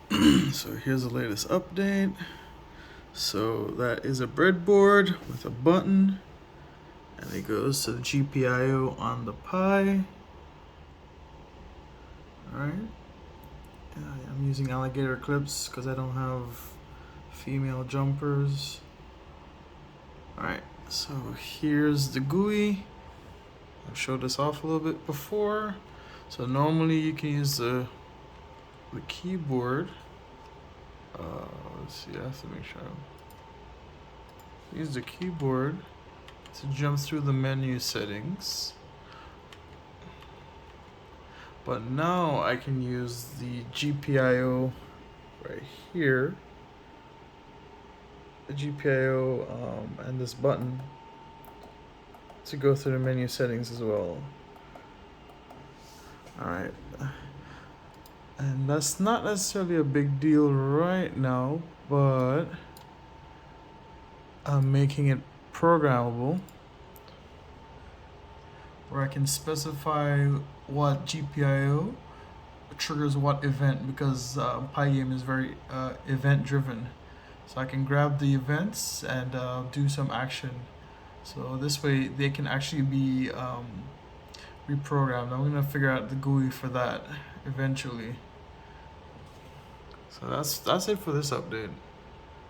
So here's the latest update. So that is a breadboard with a button, and it goes to the GPIO on the Pi. Alright. I'm using alligator clips because I don't have female jumpers. Alright, so here's the GUI. I've showed this off a little bit before. So normally you can use the keyboard. Let's see, I have to make sure. Use the keyboard to jump through the menu settings. But now I can use the GPIO right here. The GPIO and this button to go through the menu settings as well. Alright. And that's not necessarily a big deal right now, but I'm making it programmable where I can specify what GPIO triggers what event, because Pygame is very event driven. So I can grab the events and do some action. So this way they can actually be reprogrammed. I'm gonna figure out the GUI for that eventually. So that's it for this update.